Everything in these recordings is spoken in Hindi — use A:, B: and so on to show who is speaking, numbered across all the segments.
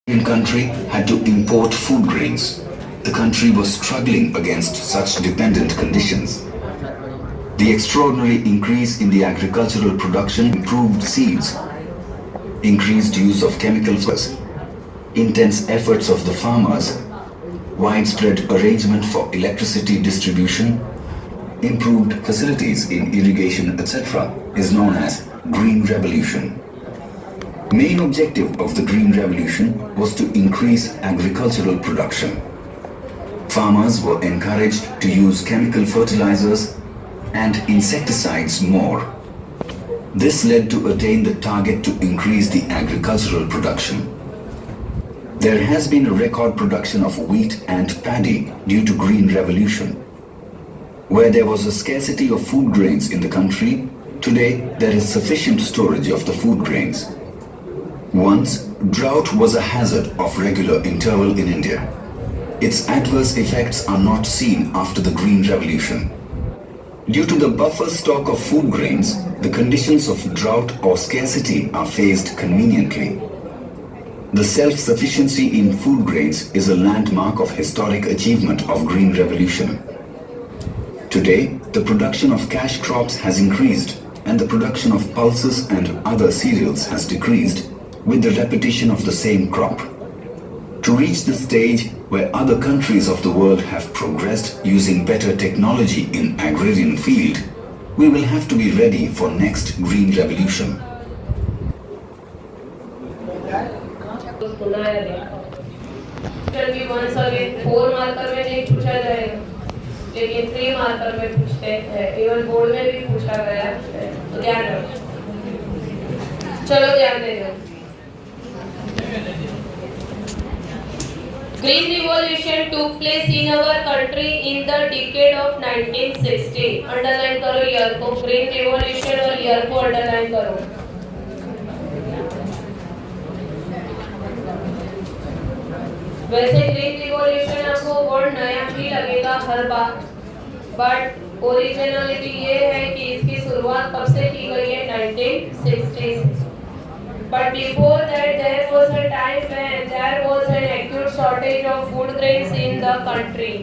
A: Indian country had to import food grains. The country was struggling against such dependent conditions. The extraordinary increase in the agricultural production, improved seeds, increased use of chemical fertilizers, intense efforts of the farmers, widespread arrangement for electricity distribution, improved facilities in irrigation, etc., is known as Green Revolution. Main objective of the Green Revolution was to increase agricultural production. Farmers were encouraged to use chemical fertilizers and insecticides more. This led to attain the target to increase the agricultural production. There has been a record production of wheat and paddy due to Green Revolution. Where there was a scarcity of food grains in the country, today there is sufficient storage of the food grains. Once, drought was a hazard of regular interval in India. Its adverse effects are not seen after the Green Revolution. Due to the buffer stock of food grains, the conditions of drought or scarcity are faced conveniently. The self-sufficiency in food grains is a landmark of historic achievement of Green Revolution. Today, the production of cash crops has increased and the production of pulses and other cereals has decreased with the repetition of the same crop. To reach the stage where other countries of the world have progressed using better technology in agrarian field, we will have to be ready for next Green Revolution.
B: once again 4 marker में नहीं पूछा जाएगा, लेकिन 3 मार्कर में पूछते हैं, इवन बोर्ड में भी पूछा गया है, तो ध्यान रखो। चलो ध्यान दे दो। Green Revolution took place in our country in the decade of 1960. Underline करो ईयर को, ग्रीन रिवॉल्यूशन और ईयर को अंडरलाइन करो। वैसे ग्रीन रिवॉल्यूशन आपको वर्ड नया ही लगेगा हर बार, बट ओरिजिनलिटी ये है कि इसकी शुरुआत कब से की गई है, 1960 से। But before that there was a time when there was an acute shortage of food grains in the country.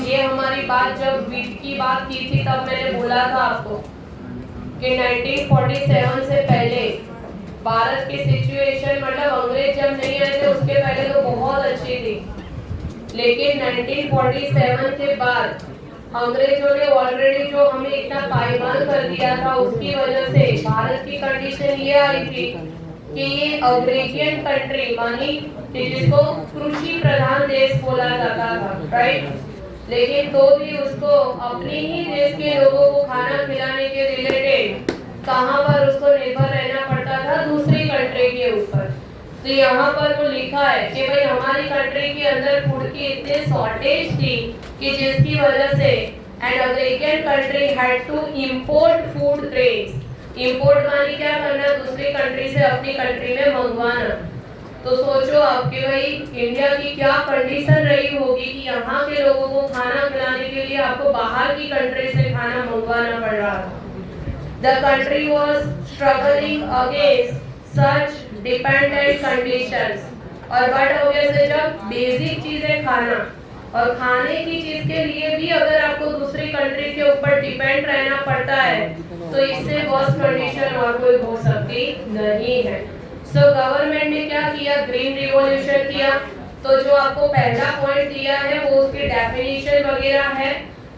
B: ये हमारी बात जब वीट की बात की थी तब मैंने बोला था आपको कि 1947 से पहले भारत की सिचुएशन, मतलब अंग्रेज जब नहीं आए थे उसके पहले तो बहुत अच्छी थी, लेकिन 1947 के बाद अंग्रेजों ने ऑलरेडी जो हमें इतना पायमाल कर दिया था उसकी वजह से भारत की कंडीशन ये आई थी कि ये अग्रेरियन कंट्री मानी जिसको कृषि प्रधान देश बोला जाता था, राइट, लेकिन तो भी उसको अपने ही देश के लोगों को खाना खिलाने के रिलेटेड कहां पर उसको निर्भर रहना पड़ता था, दूसरी कंट्री के ऊपर। तो यहाँ पर वो लिखा है कि भाई हमारी कंट्री के अंदर फूड की इतनी शॉर्टेज थी कि जिसकी वजह से an agrarian country had to import food grains. Import मानी क्या करना, दूसरी कंट्री से अपनी कंट्री में मंगवाना। तो सोचो आप कि भाई इंडिया की क्या कंडीशन रही होगी कि यहाँ के लोगों को खाना खिलाने के लिए आपको बाहर की कंट्री से खाना मंगवाना पड़ रहा था। The country was struggling against such dependent conditions। और बट ऑब्वियसली जब बेसिक चीज है खाना, और खाने की चीज के लिए भी अगर आपको दूसरी कंट्री के ऊपर डिपेंड रहना पड़ता है तो इससे वर्स्ट कंडीशन और कोई हो सकती नहीं है। सो गवर्नमेंट ने क्या किया, ग्रीन रिवॉल्यूशन किया। तो जो आपको पहला पॉइंट दिया है वो उसकी डेफिनेशन वगैरह है,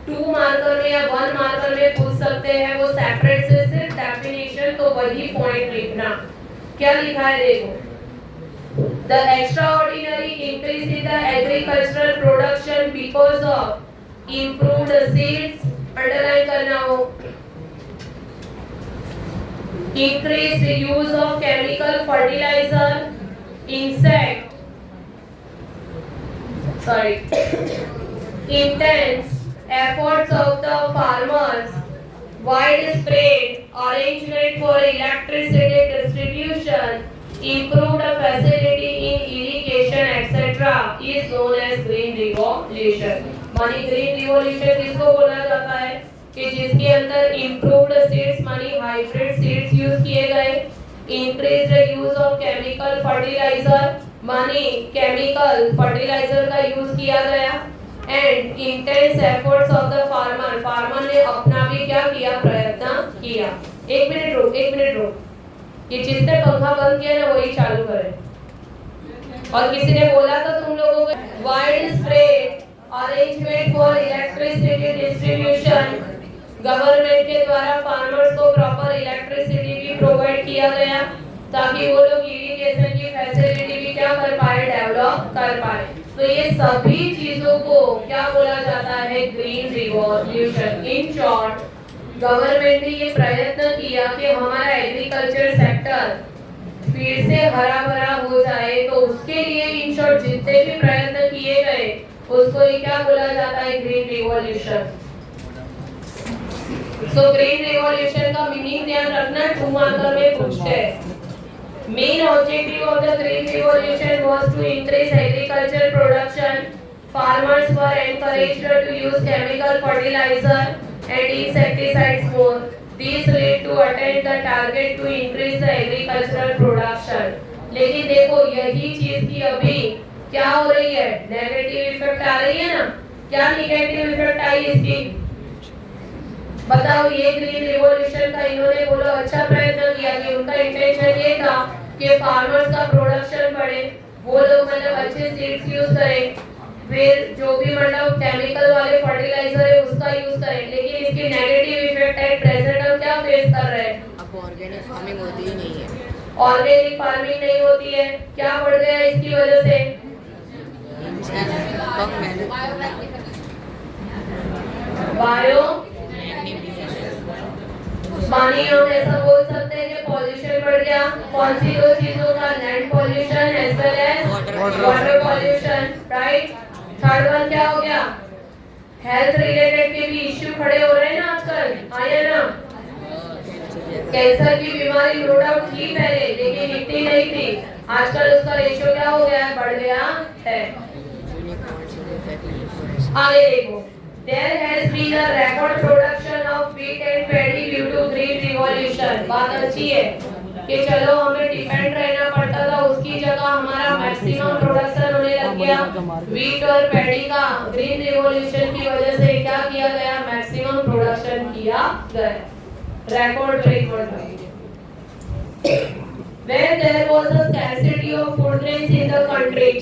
B: 2 मार्कर में या 1 मार्कर में पूछ सकते हैं, वो सेपरेट से सिर्फ डेफिनेशन, तो वही पॉइंट लिखना। क्या लिखा है देखो, The extraordinary increase in the agricultural production because of improved seeds, underline करना हो, increased use of chemical fertilizer, intense efforts of the farmers, widespread arrangement for electricity distribution, improved facility in irrigation etc. is known as green revolution। मानी ग्रीन रिवॉल्यूशन किसको बोला जाता है कि जिसके अंदर improved seeds मानी हाइब्रिड सीड्स यूज किए गए, increased use of chemical fertilizer, मनी, केमिकल, फर्टिलाइजर का यूज किया गया and intense efforts of the farmer, farmer ने अपना भी क्या किया, प्रयत्न किया। एक मिनट रुक, ये जिसने पंखा बंद किया ना वही चालू करे। और किसी ने बोला था तुम लोगों को wide spread arrangement for electricity distribution, government के द्वारा फार्मर्स को प्रॉपर इलेक्ट्रिसिटी भी प्रोवाइड किया गया ताकि वो लोग इरिगेशन की फैसिलिटी भी क्या कर पाए, डेवलप कर पाए। तो ये सभी चीजों को क्या बोला जाता है, green revolution. In short, government ने ये प्रयत्न किया कि हमारा एग्रीकल्चर सेक्टर फिर से हरा भरा हो जाए, तो उसके लिए इन शॉर्ट जितने भी प्रयत्न किए गए उसको ये क्या बोला जाता है, green revolution. So green revolution का मीनिंग ध्यान रखना, 2 मार्कर में पूछते हैं। Main objective of the Green Revolution was to increase agricultural production. Farmers were encouraged to use chemical fertilizer and insecticides more. These led to attain the target to increase the agricultural production. लेकिन देखो यही चीज की अभी क्या हो रही है, नेगेटिव इफेक्ट आ रही है ना। क्या नेगेटिव इफेक्ट आई इसकी, बताओ। ये ग्रीन रिवॉल्यूशन का इन्होंने बोलो अच्छा प्रयत्न किया कि उनका इंटेंशन ये था कि फार्मर्स का प्रोडक्शन बढ़े, वो लोग मतलब अच्छे सीड्स यूज करें, फिर जो भी मतलब केमिकल वाले फर्टिलाइजर है उसका यूज करें। लेकिन इसकी नेगेटिव इफेक्ट है, प्रेजेंट हम क्या फेस कर रहे हैं,
C: अब ऑर्गेनिक फार्मिंग होती ही नहीं है,
B: ऑर्गेनिक फार्मिंग नहीं होती है। क्या बढ़ गया इसकी वजह से,
C: कम मेहनत,
B: बायो पानी, हम ऐसा बोल सकते हैं कि पॉल्यूशन बढ़ गया। कौन सी दो चीजों का, land pollution as well as water pollution, right. Third one क्या हो गया, हेल्थ रिलेटेड के भी इश्यू खड़े हो रहे हैं ना आजकल, आया ना। कैंसर की बीमारी नो डाउट थी पहले, लेकिन इतनी नहीं थी। आजकल उसका रेशियो क्या हो गया है, बढ़ गया है। आगे देखो, there has been a record production of wheat and paddy due to green revolution। बात अच्छी है कि चलो हमें डिपेंड रहना पड़ता था, उसकी जगह हमारा मैक्सिमम प्रोडक्शन होने लग गया व्हीट और पैडी का। ग्रीन रिवॉल्यूशन की वजह से क्या किया गया, मैक्सिमम प्रोडक्शन किया गया, रिकॉर्ड ब्रेक बढ़ गया। Where there was a scarcity of food grains in the country,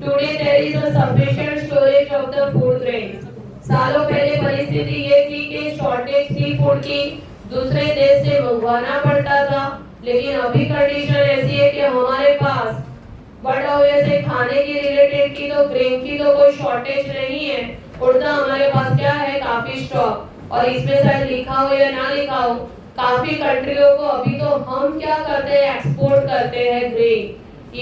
B: today there is a sufficient storage of the food grains। सालों पहले परिस्थिति ये थी कि शॉर्टेज थी फूड की, दूसरे देश से मंगवाना पड़ता था। लेकिन अभी कंडीशन ऐसी है कि हमारे पास बड़ा वैसे खाने की रिलेटेड की तो ग्रेन की तो कोई शॉर्टेज नहीं है, उल्टा हमारे पास क्या है, काफी स्टॉक। और इसमें शायद लिखा हो या ना लिखा हो, काफी कंट्रियों को अभी तो हम क्या करते हैं, एक्सपोर्ट करते हैं grain,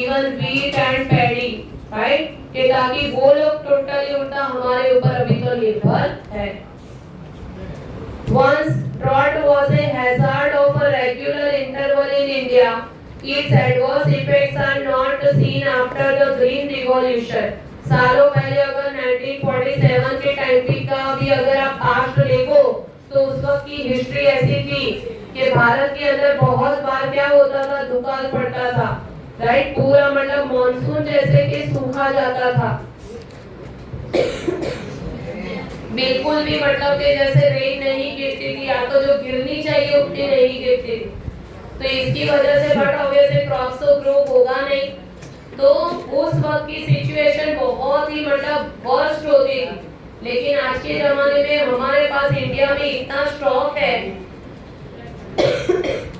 B: even wheat and paddy, right, कि ताकि वो लोग टोटली उल्टा हमारे ऊपर अभी तो निर्भर है। Once drought was a hazard of a regular interval in India. Its adverse effects are not seen after the Green Revolution। सालों पहले अगर 1947 के टाइम का भी अगर आप पास्ट देखो तो उस वक्त की हिस्ट्री ऐसी थी कि भारत के अंदर बहुत बार क्या होता था, दुकाल पड़ता था, राइट। पूरा मतलब मॉनसून जैसे कि सूखा जाता था, बिल्कुल भी मतलब कि जैसे रेन नहीं गिरती थी, या तो जो गिरनी चाहिए उतनी नहीं गिरती थी। तो इसकी वजह से बट ऑब्वियसली क्रॉप्स तो ग्रो होगा नहीं, तो उस वक्त की सिचुएशन बहुत ही मतलब वर्स्ट होती थी। लेकिन आज के जमाने में हमारे पास इंडिया में इतना स्टॉक है,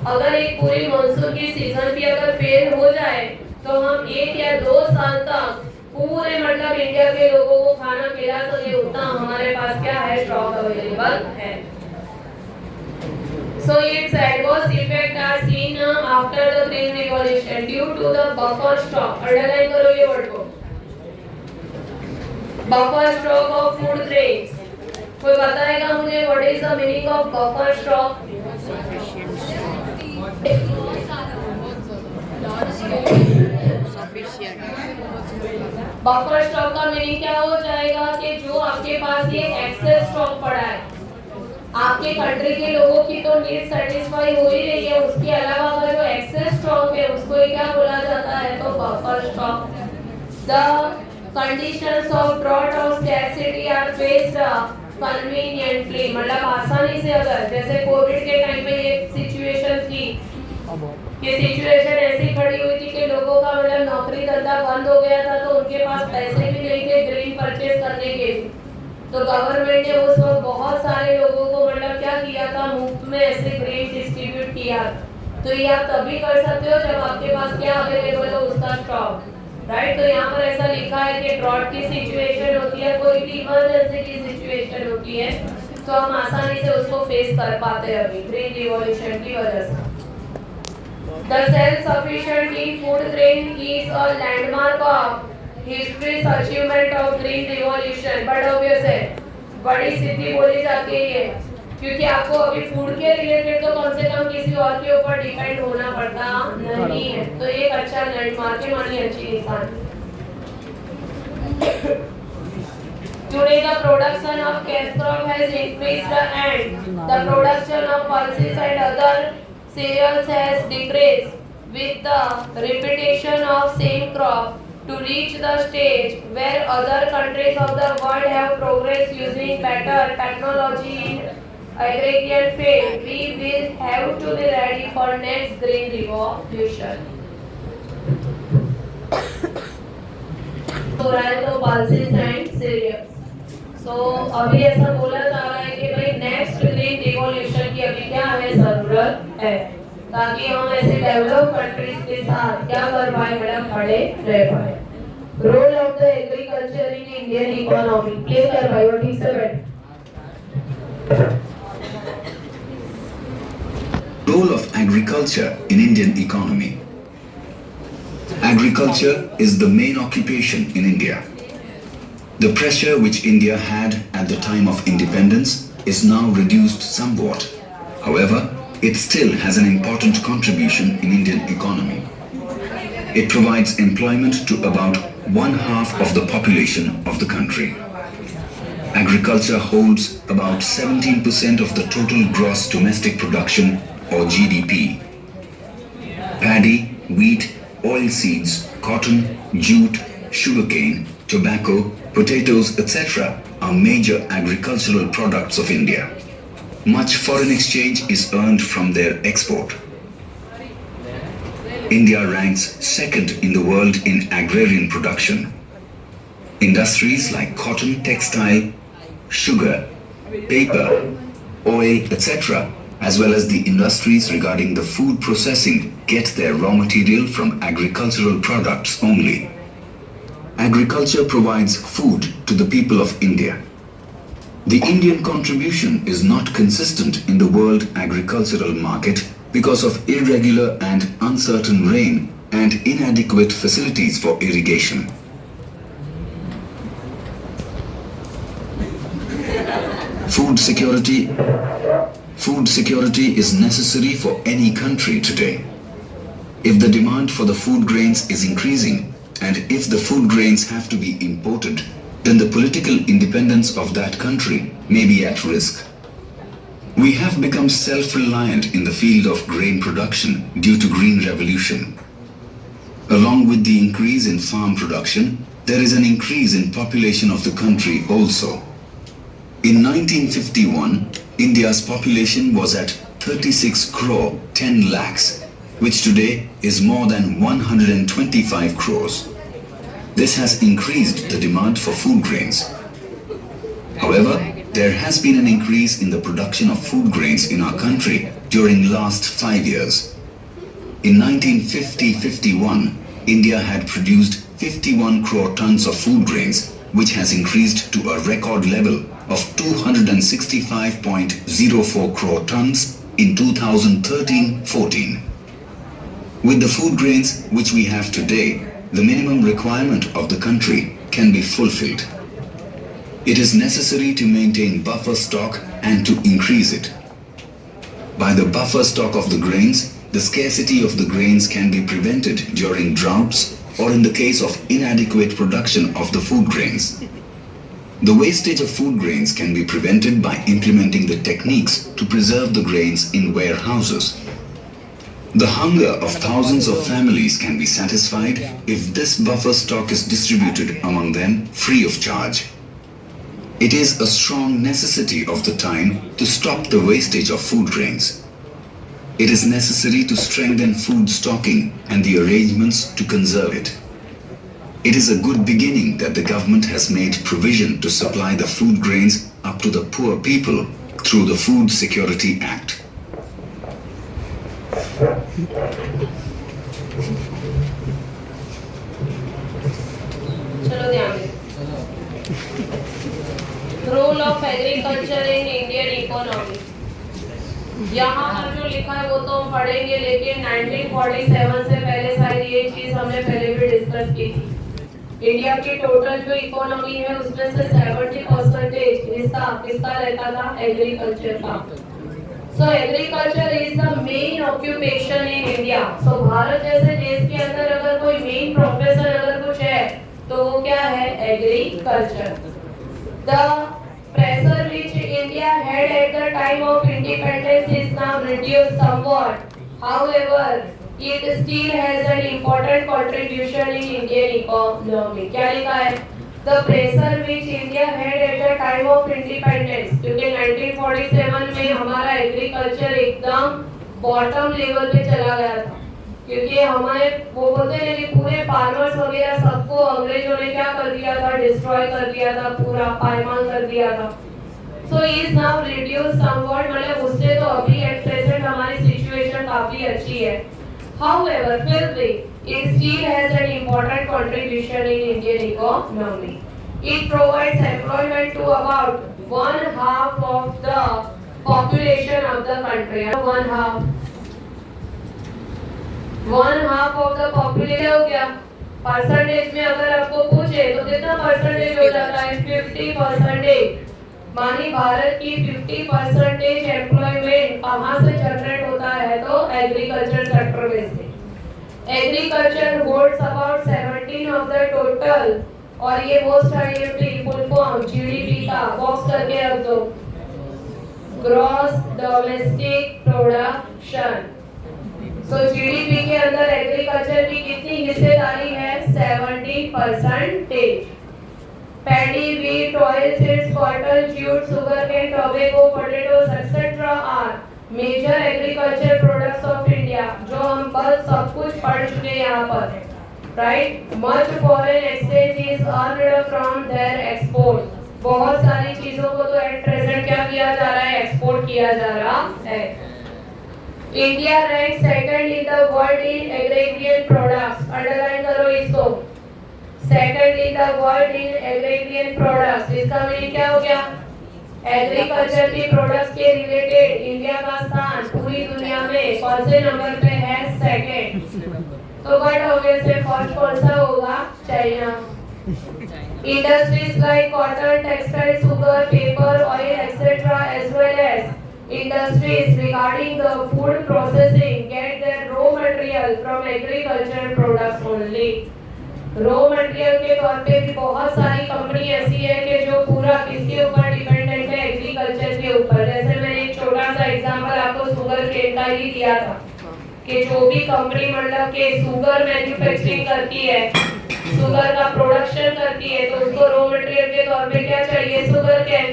B: अगर एक पूरी मानसून की सीजन भी अगर फेल हो जाए तो हम 1 या 2 साल तक पूरे मतलब इंडिया के लोगों को खाना खिला सके, उतना हमारे पास क्या है, स्टॉक अवेलेबल है। So its adverse effects are seen after the Green Revolution due to the buffer stock। Underline करो ये वर्ड को, buffer stock of food grains। कोई बताएगा मुझे what is the meaning of buffer stock? Buffer stock का मीनिंग क्या हो जाएगा कि जो आपके पास ये एक्सेस स्टॉक पड़ा है, आपके कंट्री के लोगों की तो नीड सेटिस्फाई हो ही रही है, उसके अलावा अगर जो एक्सेस स्टॉक है उसको क्या बोला जाता है, तो buffer stock. The conditions of drought or scarcity are faced conveniently. मतलब आसानी से, अगर जैसे कोविड के टाइम में ये सिचुएशन थी, ये सिचुएशन ऐसी खड़ी हुई थी कि लोगों का मतलब नौकरी धंधा बंद हो गया था, तो उनके पास पैसे भी नहीं थे ग्रेन परचेज करने के। तो गवर्नमेंट ने उस वक्त बहुत सारे लोगों को मतलब क्या किया था, मुफ्त में ऐसे ग्रेन डिस्ट्रीब्यूट किया। तो ये आप तभी कर सकते हो जब आपके पास क्या अवेलेबल हो, उसका स्टॉक, राइट। तो यहाँ पर ऐसा लिखा है कि ड्रॉट की सिचुएशन होती है, कोई भी इमरजेंसी की सिचुएशन होती है, तो हम आसानी से उसको फेस कर पाते हैं अभी ग्रीन रिवॉल्यूशन की वजह से। The self-sufficiency food grain is a landmark of history's achievement of green revolution. But obvious है, बड़ी सिद्धि बोली जाती है ये, क्योंकि आपको अभी फूड के रिलेटेड तो कम से कम किसी और के ऊपर डिपेंड होना पड़ता नहीं है। तो ये एक अच्छा लैंडमार्क है, मानी अच्छी निशान। Today the production of cash crop has increased and the production of pulses and other cereals has decreased with the repetition of same crop. To reach the stage where other countries of the world have progressed using better technology in agrarian field, we will have to be ready for next green revolution. तो रहा है तो pulses and cereals. तो अभी ऐसा बोला जा रहा है कि भाई नेक्स्ट ग्रीन रिवॉल्यूशन की अभी क्या है जरूरत है, ताकि हम ऐसे डेवलप कंट्रीज के साथ क्या कर पाए, मैडम खड़े रह पाए। Role of the agriculture in Indian economy, play कर भाई और ठीक से बैठ।
A: Role of agriculture in Indian economy. Agriculture is the main occupation in India. The pressure which India had at the time of independence is now reduced somewhat. However, it still has an important contribution in Indian economy. It provides employment to about 1/2 of the population of the country. Agriculture holds about 17% of the total gross domestic production or GDP. Paddy, wheat, oilseeds, cotton, jute, sugarcane, tobacco, potatoes, etc. are major agricultural products of India. Much foreign exchange is earned from their export. India ranks second in the world in agrarian production. Industries like cotton, textile, sugar, paper, oil, etc., as well as the industries regarding the food processing get their raw material from agricultural products only. Agriculture provides food to the people of India. The Indian contribution is not consistent in the world agricultural market because of irregular and uncertain rain and inadequate facilities for irrigation. Food security is necessary for any country today. If the demand for the food grains is increasing, and if the food grains have to be imported, then the political independence of that country may be at risk. We have become self-reliant in the field of grain production due to Green Revolution. Along with the increase in farm production, there is an increase in population of the country also. In 1951, India's population was at 36 crore 10 lakhs, which today is more than 125 crores. This has increased the demand for food grains. However, there has been an increase in the production of food grains in our country during last 5 years. In 1950-51, India had produced 51 crore tons of food grains, which has increased to a record level of 265.04 crore tons in 2013-14. With the food grains which we have today, the minimum requirement of the country can be fulfilled. It is necessary to maintain buffer stock and to increase it. By the buffer stock of the grains, the scarcity of the grains can be prevented during droughts or in the case of inadequate production of the food grains. The wastage of food grains can be prevented by implementing the techniques to preserve the grains in warehouses. The hunger of thousands of families can be satisfied if this buffer stock is distributed among them free of charge. It is a strong necessity of the time to stop the wastage of food grains. It is necessary to strengthen food stocking and the arrangements to conserve it. It is a good beginning that the government has made provision to supply the food grains up to the poor people through the Food Security Act.
B: चलो ध्यान दें। Role of agriculture in Indian economy. यहाँ पर जो लिखा है वो तो हम पढ़ेंगे, लेकिन 1947 से पहले शायद ये चीज हमने पहले भी डिस्कस की थी। इंडिया की टोटल जो इकोनॉमी है उसमें से 70% हिस्सा किसका रहता था? एग्रीकल्चर का। So agriculture is the main occupation in India. So Bharat जैसे देश के अंदर अगर कोई मेन प्रोफेशन अगर कुछ है तो वो क्या है? Agriculture. The pressure which India had at the time of independence is now reduced somewhat. However, it still has an important contribution in Indian economy. क्या लिखा है? The pressure which India had at the time of independence, क्योंकि 1947 में हमारा एग्रीकल्चर एकदम बॉटम लेवल पे चला गया था, क्योंकि हमारे वो बोलते हैं कि पूरे फार्मर्स वगैरह सबको अंग्रेजों ने क्या कर दिया था? डिस्ट्रॉय कर दिया था, पूरा पायमाल कर दिया था। So is now reduce somewhat, मतलब उससे तो अभी एट प्रेजेंट हमारी सिचुएशन काफी अच्छी है। हाउएवर फिर भी it still has an important contribution in Indian economy. It provides employment to about 1/2 of the population of the country. 1/2 of the population हो गया। परसेंटेज में अगर आपको पूछे तो कितना परसेंटेज हो जाता है? 50%। मानी भारत की 50% एम्प्लॉयमेंट कहाँ से जनरेट होता है? तो एग्रीकल्चर सेक्टर में से। Agriculture holds about 17 of the total, और ये most IMP full form GDP का बॉक्स करके रख दो, gross domestic production. So GDP के अंदर एग्रीकल्चर की कितनी हिस्सेदारी है? 70%। Paddy, wheat, oil seeds, cotton, jute, sugarcane, tobacco, potatoes etcetera are major agriculture products of India, जो हम बस सब कुछ पढ़ चुके हैं यहाँ पर, right. Much foreign exchange is earned from their export. बहुत सारी चीजों को तो एट प्रेजेंट क्या किया जा रहा है? एक्सपोर्ट किया जा रहा है। India rank second in the world in agrarian products. Underline करो इसको, second in the world in agrarian products. इसका मीनिंग क्या हो गया? एग्रीकल्चर की प्रोडक्ट्स के रिलेटेड इंडिया का स्थान पूरी दुनिया में कौन से नंबर पे है? सेकंड। तो बट ऑब्वियसली फर्स्ट कौन सा होगा? China. Industries like cotton, textile, sugar, paper, oil etcetera as well as industries regarding the food processing get their raw material from agriculture products only. Raw material के तौर पे भी बहुत सारी कंपनी ऐसी है कि जो पूरा किसके ऊपर डिपेंडेंट है? एग्रीकल्चर के ऊपर। जैसे मैंने एक छोटा सा एग्जांपल आपको शुगर केन का ही दिया था कि जो भी कंपनी मतलब के शुगर मैन्युफैक्चरिंग करती है, शुगर का प्रोडक्शन करती है, तो उसको रॉ मटेरियल के तौर पे क्या चाहिए? Sugar cane.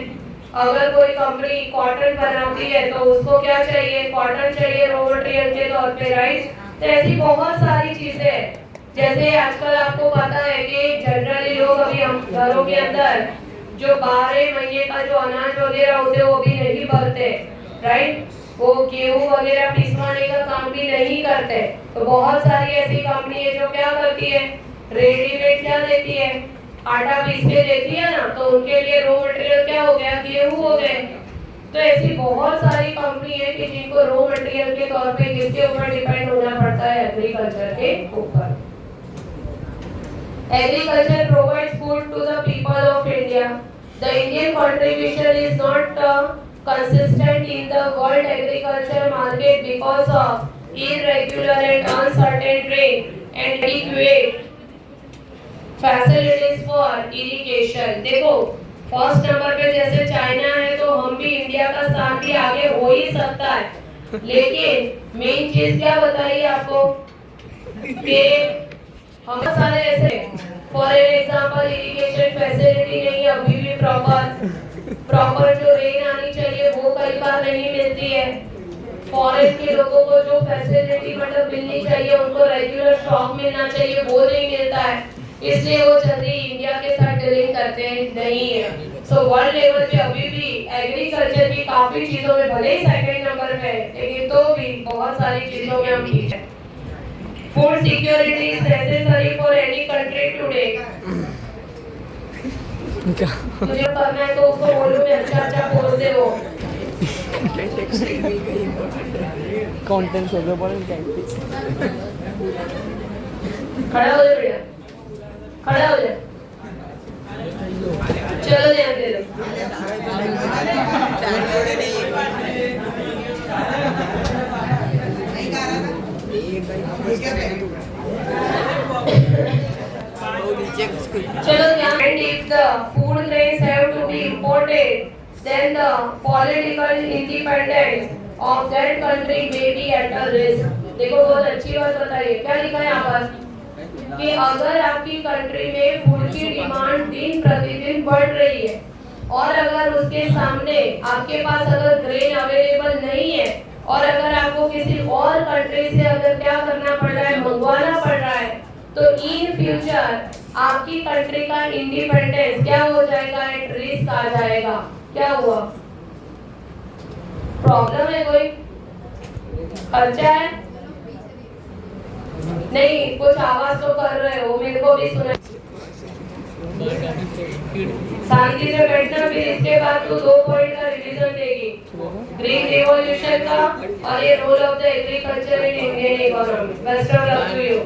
B: अगर कोई कंपनी कॉटन बनाती है तो उसको क्या चाहिए? कॉटन चाहिए रॉ मटेरियल के तौर पे, राइट। तो ऐसी बहुत सारी चीजें हैं। जैसे आजकल आपको पता है कि जनरली लोग अभी हम घरों के अंदर जो 12 महीने का जो अनाज वगैरह होते हैं वो भी नहीं भरते, राइट। वो गेहूं वगैरह पिसवाने का काम भी नहीं करते। तो बहुत सारी ऐसी कंपनी है जो क्या करती है? रेडीमेड क्या देती है? आटा पीस के देती है ना, तो उनके लिए रॉ मटेरियल क्या हो गया? गेहूं हो गए। तो ऐसी बहुत सारी कंपनी है कि जिनको रॉ मटेरियल के तौर पे किसके ऊपर डिपेंड होना पड़ता है? एग्रीकल्चर के ऊपर। Agriculture provides food to the people of India. The Indian contribution is not consistent in the world agriculture market because of irregular and uncertain rain and inadequate facilities for irrigation. देखो फर्स्ट नंबर पे जैसे चाइना है तो हम भी इंडिया का स्थान भी आगे हो ही सकता है, लेकिन मेन चीज क्या बताइए आपको कि हम सारे ऐसे फॉर एग्जांपल इरिगेशन फैसिलिटी नहीं है अभी भी प्रॉपर जो रेन आनी चाहिए वो कई बार नहीं मिलती है। फॉरेस्ट के लोगों को जो फैसिलिटी मतलब मिलनी चाहिए उनको रेगुलर स्टॉक मिलना चाहिए वो नहीं मिलता है, इसलिए वो जल्दी इंडिया के साथ डीलिंग करते नहीं है। सो वर्ल्ड लेवल पे अभी भी एग्रीकल्चर की काफी चीजों में भले ही सेकंड नंबर पे है लेकिन तो भी बहुत सारी चीजों में हम ठीक है। Food security is necessary for any country today. मुझे करना है तो उसको बोलो मैं अच्छा बोल दे वो
D: कंटेंट शोधना पड़ेगा।
B: खड़ा हो जा बेटा, खड़ा हो जा, चलो ध्यान दे दो। चलो ध्यान। And if the food grains have to be imported, then the political independence of that country may be at a risk. देखो बहुत अच्छी बात बताइए, क्या लिखा है यहाँ पर कि अगर आपकी कंट्री में फूड की डिमांड दिन प्रतिदिन बढ़ रही है और अगर उसके सामने आपके पास अगर ग्रेन अवेलेबल नहीं है और अगर आपको किसी और कंट्री से अगर क्या करना पड़ रहा है मंगवाना पड़ रहा है तो इन फ्यूचर आपकी कंट्री का इंडिपेंडेंस क्या हो जाएगा, एट रिस्क आ जाएगा। क्या हुआ, प्रॉब्लम है, कोई खर्चा है? नहीं, कुछ आवाज तो कर रहे हो, मेरे को भी सुना। शांति से बैठना, फिर इसके बाद तू 2 पॉइंट का रिवीजन देगी, ग्रीन रिवॉल्यूशन का और ये role of the agriculture in Indian economy. Best of luck to you.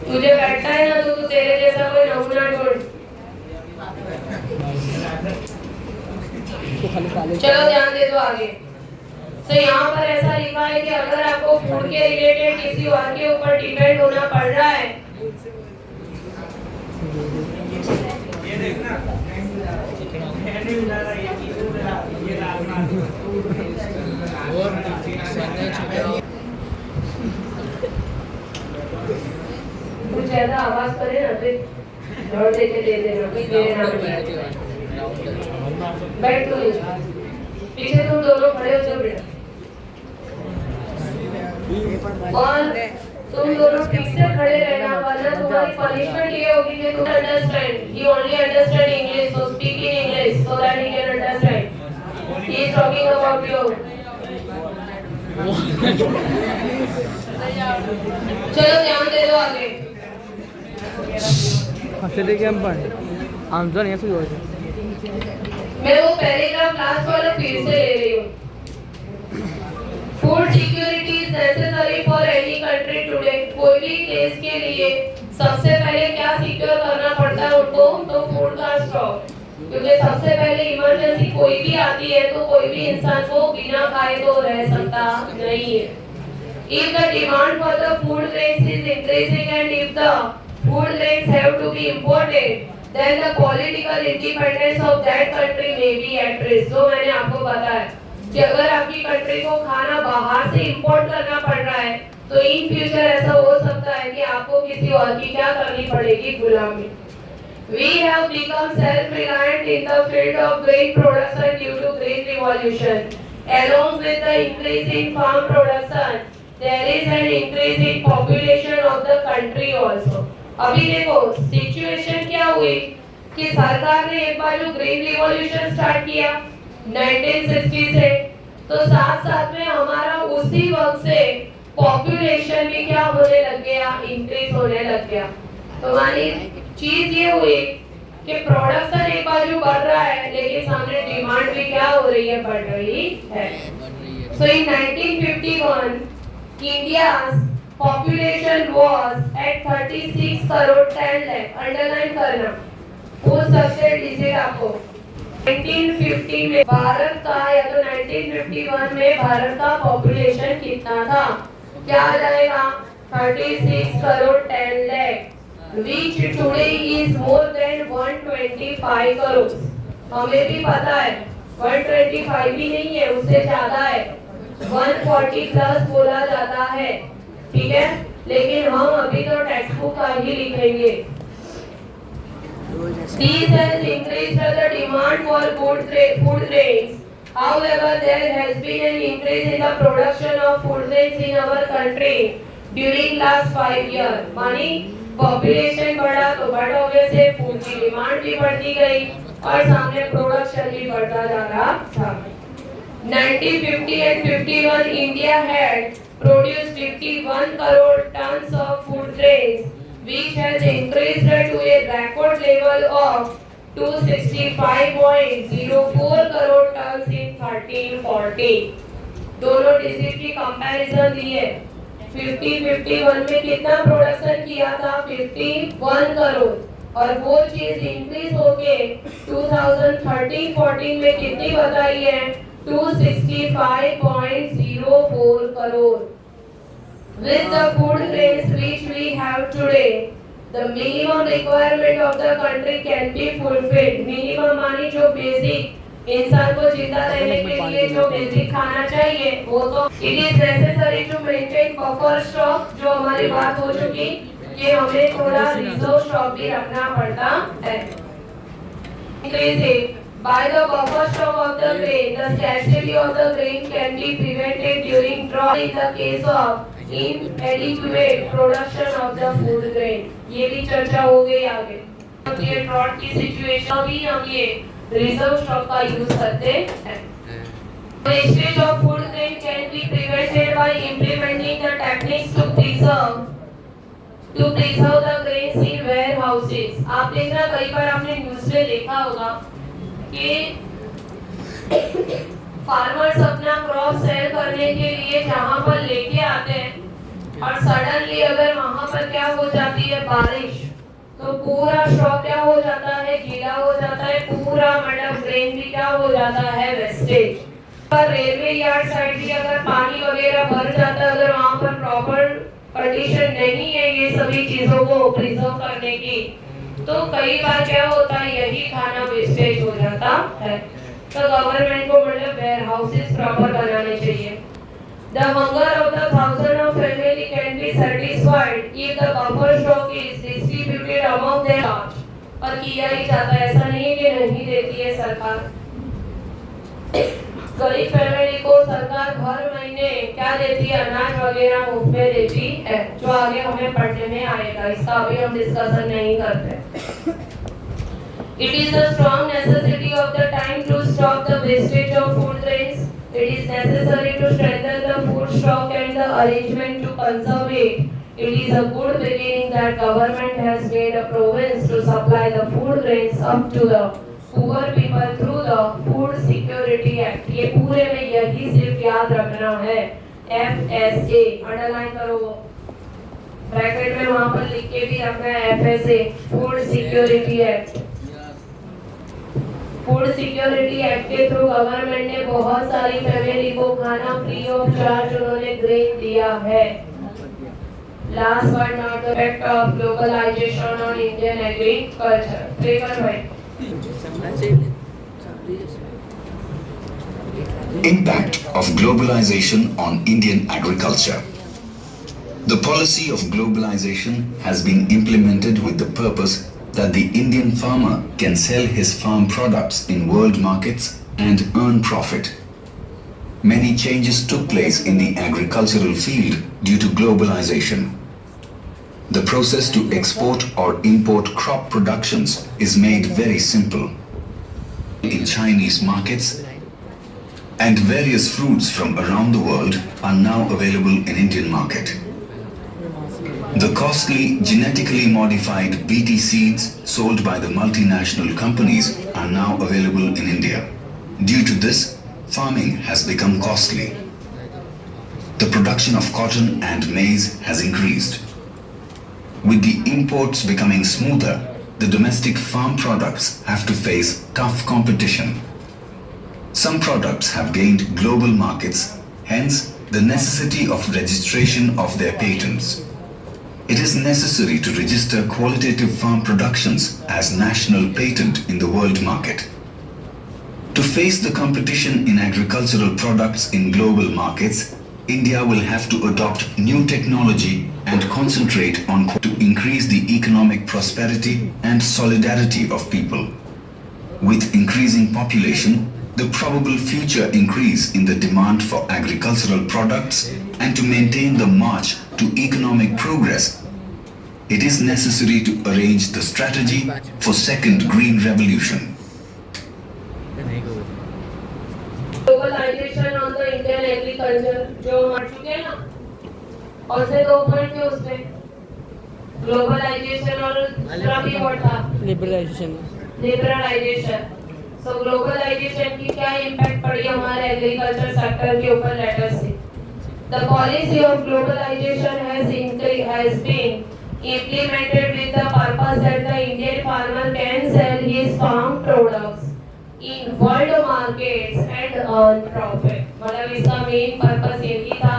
B: तुझे बैठना है ना तो तेरे जैसा कोई नमूना ढूंढ। चलो ध्यान दे दो आगे। तो यहाँ पर ऐसा लिखा है कि अगर आपको फूड के रिलेटेड किसी और के ऊपर डिपेंड होना पड़ रहा है कुछ ऐसा आवाज करे ना फिर जोर दे के दे देना, कुछ मेरे नाम बैठ तो पीछे तुम दोनों खड़े हो जाओ बेटा और तुम दोनों ठीक से खड़े रहना, वरना तुम्हारी पनिशमेंट ये होगी कि तुम understand, you only understand English, so speak in English so that he can understand. He is talking about you. चलो ध्यान दे दो आगे।
D: हंसते क्या पण आमचं नाही असं होतं।
B: मैं वो पैराग्राफ लास्ट वाला फिर से ले रही हूँ। Food security is necessary for any country today. कोई भी देश के लिए सबसे पहले क्या सिक्योर करना पड़ता है उनको, तो फूड का स्टॉक, क्योंकि सबसे पहले इमरजेंसी कोई भी आती है तो कोई भी इंसान को बिना खाए तो रह सकता नहीं है। If the demand for the food grains is increasing and if the food grains have to be imported, then the political independence of that country may be at risk। तो मैंने आपको बताया कि अगर आपकी कंट्री को खाना बाहर से इंपोर्ट करना पड़ रहा है तो इन फ्यूचर ऐसा हो सकता है कि आपको किसी और की क्या करनी पड़ेगी, गुलामी। We have become self-reliant in the field of grain production due to green revolution. Along with the increase in farm production, there is an increase in population of the country also। अभी देखो सिचुएशन क्या हुई कि सरकार ने एक बार जो ग्रीन रिवॉल्यूशन स्टार्ट किया 1960 से, तो साथ साथ में हमारा उसी वक्त से पॉपुलेशन भी क्या होने लग गया, इंक्रीज होने लग गया। तो हमारी चीज ये हुई कि प्रोडक्शन एक बार जो बढ़ रहा है लेकिन सामने डिमांड भी क्या हो रही है, बढ़ रही है। सो इन 1951 India's population was at 36 crore 10 lakh. Underline करना, वो सबसे डिजिट आपको 1950 में भारत का या तो 1951 में भारत का पॉपुलेशन कितना था, क्या आ जाएगा 36 crore 10 lakh, which today is more than 125 crore. हमें भी पता है 125 भी नहीं है, उससे ज्यादा है। 140 प्लस बोला जाता है, ठीक है, लेकिन हम अभी तो टेक्स्ट बुक का ही लिखेंगे। This has increased the demand for food grains. However, there has been an increase in the production of food grains in our country during last 5 years. मानी पॉपुलेशन बढ़ा तो बट ऑब्वियसली फूड की डिमांड भी बढ़ती गई और सामने प्रोडक्शन भी बढ़ता जा रहा था। 1950 and 51, India had produced 51 crore tons of food grains, which has increased to a record level of 265.04 crore tons in 1340। दोनों डिजिट की कंपैरिजन दी है। 50-51 में कितना प्रोडक्शन किया था? 51 करोड़, और वो चीज इंक्रीज होके 2013-14 में कितनी बताई है? 265.04 crore. With the food grains which we have today, the minimum requirement of the country can be fulfilled. Minimum मानी जो बेसिक इंसान को जिंदा रहने के लिए जो बेसिक खाना चाहिए वो तो it is necessary to maintain buffer stock, जो हमारी बात हो चुकी कि हमें थोड़ा रिजर्व स्टॉक भी रखना पड़ता है। By the buffer stock of the grain, the scarcity of the grain can be prevented during drought in the case of inadequate production of the food grain। ये भी चर्चा हो गई आगे। ये ड्रॉट की सिचुएशन भी हम ये रिजर्व स्टॉक का यूज करते हैं। Wastage of food grain can be prevented by implementing the techniques to preserve the grains in warehouses। आप देखना कई बार आपने न्यूज़ में देखा होगा कि फार्मर्स अपना क्रॉप सेल करने के लिए जहां पर लेके आते हैं और सडनली अगर वहां पर क्या हो जाती है? बारिश, तो पूरा स्टॉक क्या हो जाता है? गीला हो जाता है, पूरा मतलब ग्रेन भी क्या हो जाता है? वेस्टेज। पर रेलवे यार्ड साइड भी अगर पानी वगैरह भर जाता है, अगर वहां पर प्रॉपर कंडीशन नहीं है ये सभी चीजों को प्रिजर्व करने की, तो कई बार क्या होता है? यही खाना वेस्टेज हो जाता है। तो गवर्नमेंट को मतलब वेयर हाउसेस प्रॉपर बनाने चाहिए। The hunger of the thousand of family can be satisfied if the buffer stock is distributed among them। और किया ही जाता है, ऐसा नहीं है कि नहीं देती है सरकार। गरीब फैमिली को सरकार हर महीने क्या देती है? अनाज वगैरह मुफ्त में देती है, जो आगे हमें पढ़ने में आएगा, इसका अभी हम डिस्कशन नहीं करते। It is a strong necessity of the time to stop the wastage of food grains. It is necessary to strengthen the food stock and the arrangement to conserve it. It is a good beginning that government has made a province to supply the food grains up to the poor people through the Food Security Act। ये पूरे में यही सिर्फ याद रखना है, FSA अंडरलाइन करो, ब्रैकेट में वहाँ पर लिख के भी रखना है FSA, food security act. Food security act के थ्रू गवर्नमेंट ने बहुत सारी फैमिली को खाना फ्री ऑफ चार्ज उन्होंने ग्रेन दिया है। Last but not the effect of globalisation on Indian agriculture. भाई
A: Impact of globalization on Indian agriculture. The policy of globalization has been implemented with the purpose that the Indian farmer can sell his farm products in world markets and earn profit. Many changes took place in the agricultural field due to globalization. The process to export or import crop productions is made very simple. In Chinese markets, and various fruits from around the world are now available in Indian market. The costly genetically modified BT seeds sold by the multinational companies are now available in India. Due to this, farming has become costly. The production of cotton and maize has increased. With the imports becoming smoother, the domestic farm products have to face tough competition. Some products have gained global markets, hence the necessity of registration of their patents. It is necessary to register qualitative farm productions as national patent in the world market. To face the competition in agricultural products in global markets, India will have to adopt new technology and concentrate on to increase the economic prosperity and solidarity of people. With increasing population, the probable future increase in the demand for agricultural products and to maintain the march to economic progress, it is necessary to arrange the strategy for second green revolution.
B: Globalisation on the Indian agriculture जो हट चुके हैं ना, और से 2 पॉइंट थे उसमें, ग्लोबलाइजेशन और दूसरा भी वर्ड था लिबरलाइजेशन। सो ग्लोबलाइजेशन की क्या इम्पैक्ट पड़ी हमारे एग्रीकल्चर सेक्टर के ऊपर, लेटर से the policy of globalisation has been implemented with the purpose that the Indian farmer can sell his farm products in world markets and earn profit। मतलब इसका मेन पर्पस यही था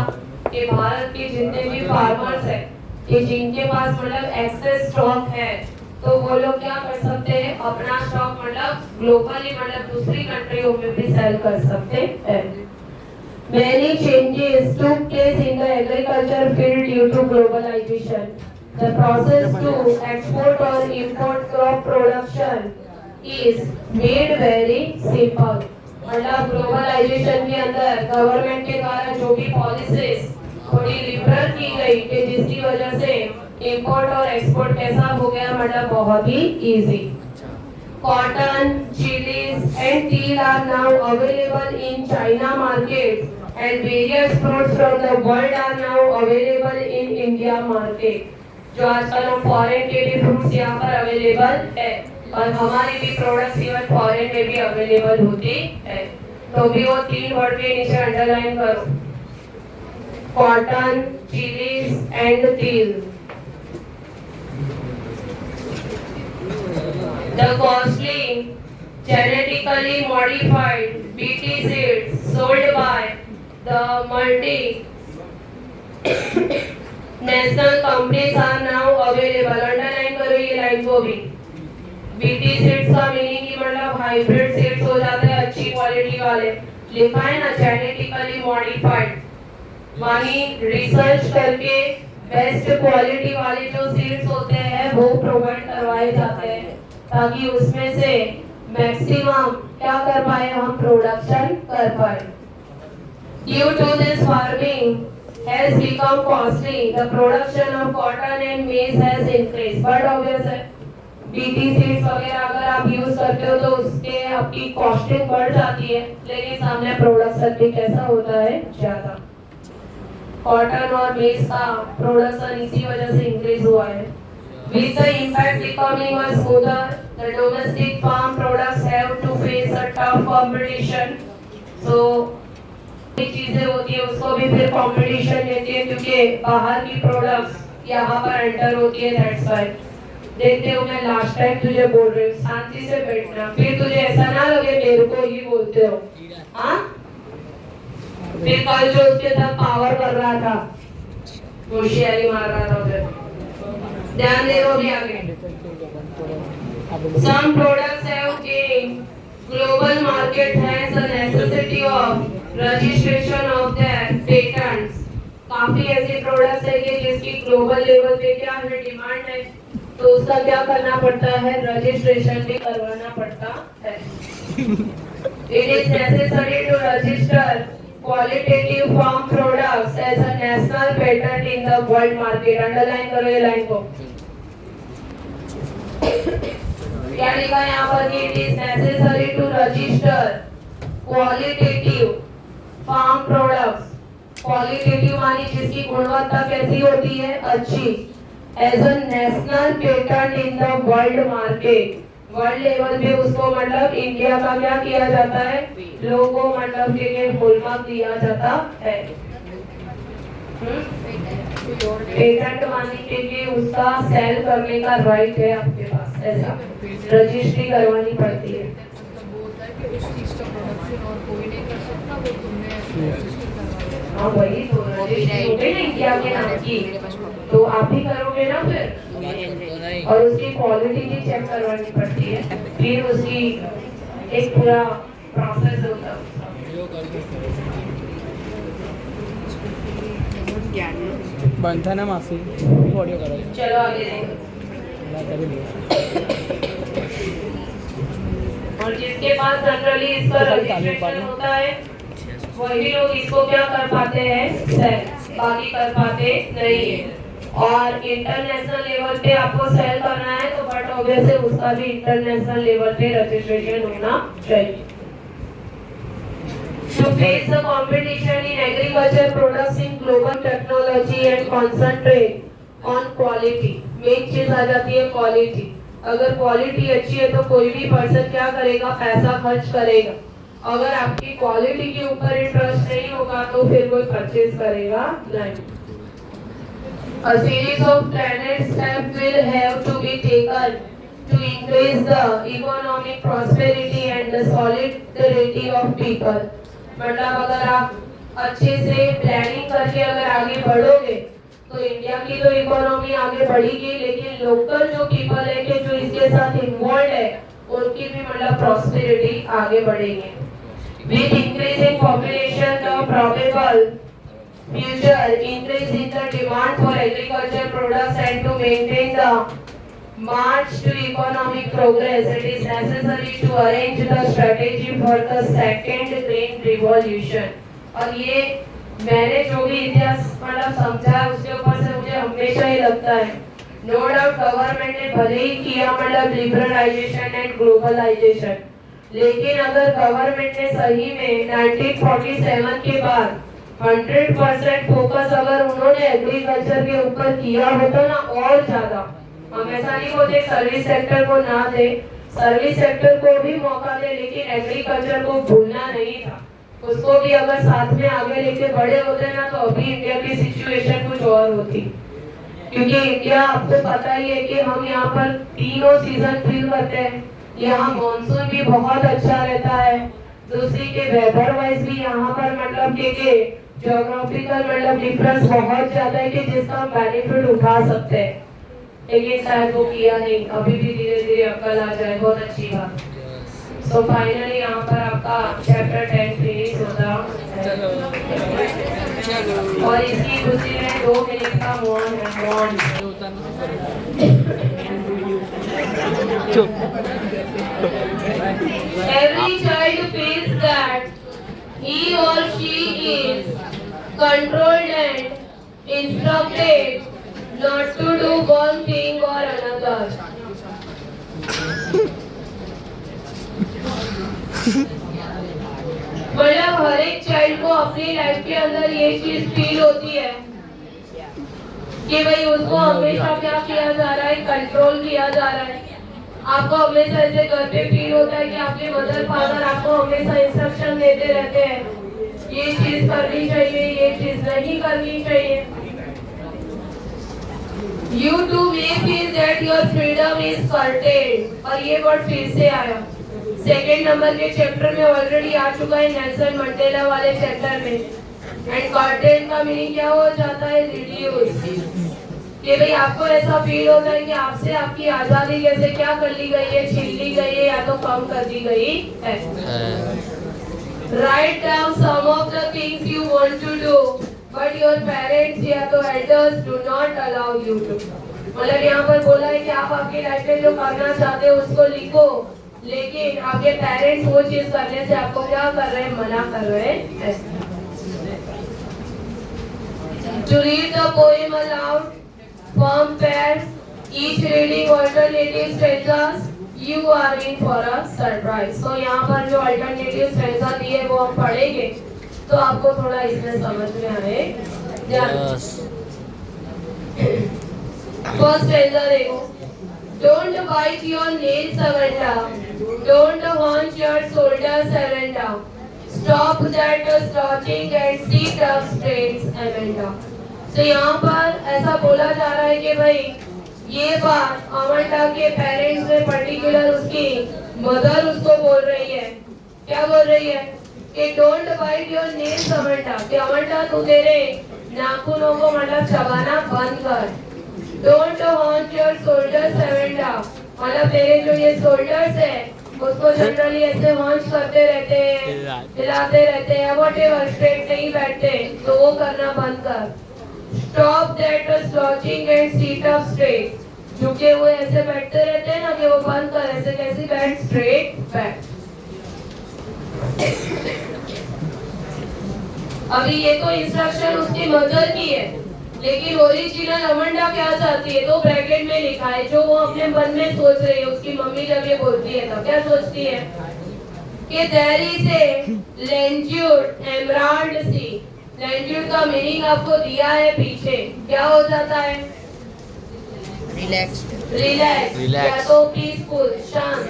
B: कि भारत के जितने भी फार्मर्स हैं कि जिनके पास मतलब एक्सेस स्टॉक है, तो वो लोग क्या कर सकते हैं, अपना स्टॉक मतलब ग्लोबली मतलब दूसरी कंट्रियों में भी सेल कर सकते हैं। Many changes took place in the agriculture field due to globalization। The process to export or import crop production is made very simple। मतलब ग्लोबलाइजेशन के अंदर गवर्नमेंट के द्वारा जो भी पॉलिसीज थोड़ी लिबरल की गई कि जिसकी वजह से इंपोर्ट और एक्सपोर्ट कैसा हो गया, मतलब बहुत ही easy. Cotton, chilies and tea are now available in China markets and various fruits from the world are now available in India market। जो आजकल हम फॉरेन के भी फ्रूट्स यहाँ पर अवेलेबल है और हमारी भी प्रोडक्ट्स इवन फॉरेन में भी अवेलेबल होती है। तो भी वो 3 वर्ड के नीचे अंडरलाइन करो, कॉटन, चिलीज एंड तिल। The costly genetically modified BT seeds sold by the national companies are now available। Underline करो ये लाइन को भी। बीटी सीड्स का मीनिंग की मतलब हाइब्रिड सीड्स हो जाते हैं, अच्छी क्वालिटी वाले, लिखा है ना जेनेटिकली मॉडिफाइड, मानी रिसर्च करके बेस्ट क्वालिटी वाले जो सीड्स होते हैं वो प्रोवाइड करवाए जाते हैं ताकि उसमें से मैक्सिमम क्या कर पाए, हम प्रोडक्शन कर पाए। Due to this farming has become costly, the production of cotton and maize has increased। But obvious है, BT सीड्स वगैरह अगर आप यूज करते हो तो उसके आपकी कॉस्टिंग बढ़ जाती है, लेकिन सामने प्रोडक्शन भी कैसा होता है, ज्यादा। कॉटन और मेज का प्रोडक्शन इसी वजह से इंक्रीज हुआ है। With the impact becoming much smoother, the domestic farm products have to face a tough competition। So चीजें होती है उसको भी फिर कंपटीशन देती है क्योंकि बाहर की प्रोडक्ट्स यहाँ पर एंटर होती है। दैट्स व्हाई देखते हो, मैं लास्ट टाइम तुझे बोल रही हूँ शांति से बैठना, फिर तुझे ऐसा ना लगे मेरे को ही बोलते हो। हाँ, फिर कल जो उसके साथ पावर कर रहा था, होशियारी मार रहा था, उधर ध्यान दे लो भी आगे। Some products have gained global market has a necessity of registration of their patents। काफी ऐसे प्रोडक्ट्स है कि जिसकी ग्लोबल लेवल पे क्या है, डिमांड है, तो उसका क्या करना पड़ता है, रजिस्ट्रेशन भी करवाना पड़ता है। It is necessary to register qualitative farm products as a national patent in the world market। Underline करो ये लाइन को। क्या लिखा है यहाँ पर कि it is necessary to register qualitative farm products। Qualitative मानी जिसकी गुणवत्ता कैसी होती है, अच्छी, as a national patent in the world market. World level पे उसको मतलब इंडिया का क्या किया जाता है, लोगों मतलब के हॉलमार्क दिया जाता है। पेटेंट मानी के लिए उसका सेल करने का राइट है आपके पास, ऐसा रजिस्ट्री करवानी पड़ती है। हाँ वही तो रजिस्ट्री हो गई ना इंडिया के नाम की, तो आप ही करोगे ना फिर, और उसकी क्वालिटी भी चेक करवानी पड़ती है, फिर उसकी एक पूरा प्रोसेस होता है।
D: बनता ना मासी ऑडियो करो
B: चलो आगे देखो।
D: मैं कभी नहीं
B: और जिसके पास जनरली इसका रजिस्ट्रेशन होता है वही लोग इसको क्या कर पाते हैं, सेल, बाकी कर पाते नहीं है। और इंटरनेशनल लेवल पे आपको सेल करना है तो बट ऑब्वियसली उसका भी इंटरनेशनल लेवल पे रजिस्ट्रेशन होना चाहिए। To face the competition in agriculture products in global technology and concentrate on quality, main चीज आ जाती है क्वालिटी। अगर क्वालिटी अच्छी है तो कोई भी पर्सन क्या करेगा, पैसा खर्च करेगा। अगर आपकी क्वालिटी के ऊपर इंटरेस्ट नहीं होगा तो फिर कोई परचेज करेगा नहीं। A series of planned steps will have to be taken to increase the economic prosperity and the solidarity of people. मतलब अगर आप अच्छे से प्लानिंग करके अगर आगे बढ़ोगे तो इंडिया की तो इकोनॉमी आगे बढ़ेगी, लेकिन लोकल जो पीपल है कि जो इसके साथ इन्वॉल्व है उनकी भी मतलब प्रॉस्पेरिटी आगे बढ़ेगी। With increasing population, the probable future increase in the demand for agricultural products and to maintain the march to economic progress, it is necessary to arrange the strategy for the second green revolution. और ये मैंने जो भी इतिहास मतलब समझा है उसके ऊपर से मुझे हमेशा ही लगता है, नो डाउट गवर्नमेंट ने भले ही किया मतलब लिबरलाइजेशन एंड ग्लोबलाइजेशन, लेकिन अगर गवर्नमेंट ने सही में 1947 के बाद 100% फोकस अगर उन्होंने एग्रीकल्चर के ऊपर किया होता ना और ज्यादा, हम ऐसा नहीं बोलते सर्विस सेक्टर को ना दे, सर्विस सेक्टर को भी मौका दे, लेकिन एग्रीकल्चर को भूलना नहीं था। उसको भी अगर साथ में आगे लेके बड़े होते ना तो अभी इंडिया की सिचुएशन कुछ और होती। क्योंकि इंडिया आपको पता ही है कि हम यहाँ पर तीनों सीजन फील करते हैं। यहाँ मॉनसून भी बहुत अच्छा रहता है, दूसरी के वेदर वाइज भी यहाँ पर मतलब के ज्योग्राफिकल मतलब डिफरेंस बहुत ज्यादा है कि जिसका हम बेनिफिट उठा सकते हैं, लेकिन शायद वो किया नहीं। अभी भी धीरे धीरे अक्ल आ जाए, बहुत अच्छी बात। सो फाइनली यहाँ पर आपका चैप्टर 10 फिनिश होता है और इसकी खुशी में 2 मिनट का मौन है। Every child feels that he or she is controlled and instructed not to do one thing or another. मतलब हर एक चाइल्ड को अपनी लाइफ के अंदर ये चीज फील होती है कि भाई उसको हमेशा क्या किया जा रहा है, कंट्रोल किया जा रहा है। आपको हमेशा ऐसे घर पे फील होता है कि आपके मदर फादर आपको हमेशा इंस्ट्रक्शन देते रहते हैं, ये चीज करनी चाहिए, ये चीज नहीं करनी चाहिए। You too may feel that your freedom is curtailed, और ये वर्ड फिर से आया सेकेंड नंबर के चैप्टर में, ऑलरेडी आ चुका है नेल्सन मंडेला वाले चैप्टर में। एंड कर्टेन का मीनिंग क्या हो जाता है, रिड्यूस। कि भाई आपको ऐसा फील होता है कि आपसे आपकी आजादी जैसे क्या कर ली गई है, छीन ली गई है या तो कम कर दी गई है। Write down some of the things you want to do, but your parents या तो elders do not allow you to। मतलब यहाँ पर बोला है कि आप आपकी लाइफ में जो करना चाहते हो उसको लिखो, लेकिन आपके पेरेंट्स वो चीज करने से आपको क्या कर रहे हैं, मना कर रहे हैं। To read the poem aloud, form pairs, each reading alternative stanzas, you are in for a surprise। So यहाँ पर जो alternative stanza दिए वो हम पढ़ेंगे तो आपको थोड़ा इसमें समझ में आएगा। फर्स्ट stanza देखो, don't bite your nails Samantha, don't haunch your shoulders Samantha, stop that slouching and sit up straight Amanda। तो यहाँ पर ऐसा बोला जा रहा है कि भाई ये बात अमंडा के पेरेंट्स में पर्टिकुलर उसकी मदर उसको बोल रही है। क्या बोल रही है कि don't bite your nails Amanda, कि अमंडा तू तेरे नाखूनों को मतलब चबाना बंद कर। Don't haunt your shoulders Amanda, मतलब तेरे जो ये शोल्डर्स है उसको जनरली ऐसे वॉश करते रहते हैं, हिलाते रहते हैं, व्हाटएवर, स्ट्रेट नहीं बैठते, तो वो करना बंद कर। Stop that slouching and sit up straight. झुके हुए ऐसे बैठते रहते हैं ना, कि वो बंद कर, ऐसे कैसे बैठ, स्ट्रेट बैठ। अभी ये तो इंस्ट्रक्शन उसकी मदर की है, लेकिन ओरिजिनल अमंडा क्या चाहती है तो ब्रैकेट में लिखा है, जो वो अपने मन में सोच रही है। उसकी मम्मी जब ये बोलती है तब क्या सोचती है कि देयर इज ए लैंड्यूड एमराल्ड सी। लैंड्यूड का मीनिंग आपको दिया है पीछे, क्या हो जाता है, रिलैक्स या तो पीसफुल, शांत।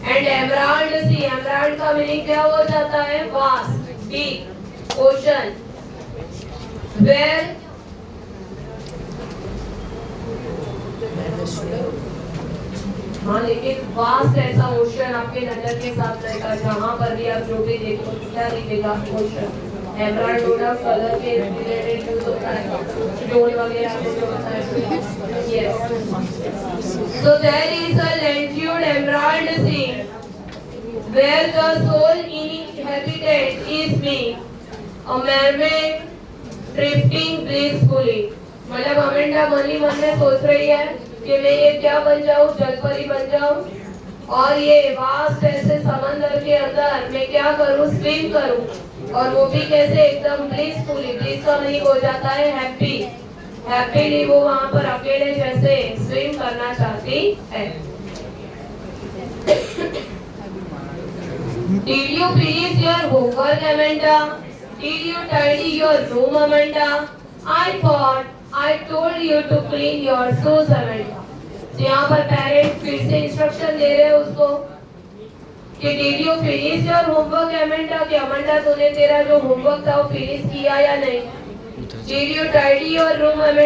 B: एंड एमराल्ड सी, एमराल्ड का मीनिंग क्या हो जाता है, वास्ट, डीप, ओशन। वेयर हाँ, लेकिन वास्ट ऐसा ओशन आपके नजर के साथ रहेगा, जहाँ पर भी आप जो भी देखो क्या दिखेगा, ओशन। एमराल्ड थोड़ा कलर के रिलेटेड यूज होता है, स्टोन वगैरह जो होता है। Yes, so there is a landed emerald sea where the soul inhabited is me, a mermaid drifting blissfully। मतलब अमेंडा मनी मन में सोच रही है कि मैं ये क्या बन जाऊं, जलपरी बन जाऊं, और ये वास्ट ऐसे समंदर के अंदर मैं क्या करूं, स्विम करूं, और वो भी कैसे, एकदम ब्लिसफुली। ब्लिस का मीनिंग हो जाता है हैप्पी। हैप्पीली वो वहां पर अकेले जैसे स्विम करना चाहती है। Did you finish your homework, Amanda? Did you tidy your room, Amanda? I thought I told you to clean your shoes, Amanda. यहाँ पर पेरेंट्स फिर से इंस्ट्रक्शन दे रहे हैं उसको कि did you finish your homework Amanda, कि अमेंडा तूने तेरा जो होमवर्क था वो फिनिश किया या नहीं। Did you tidy your room Amanda.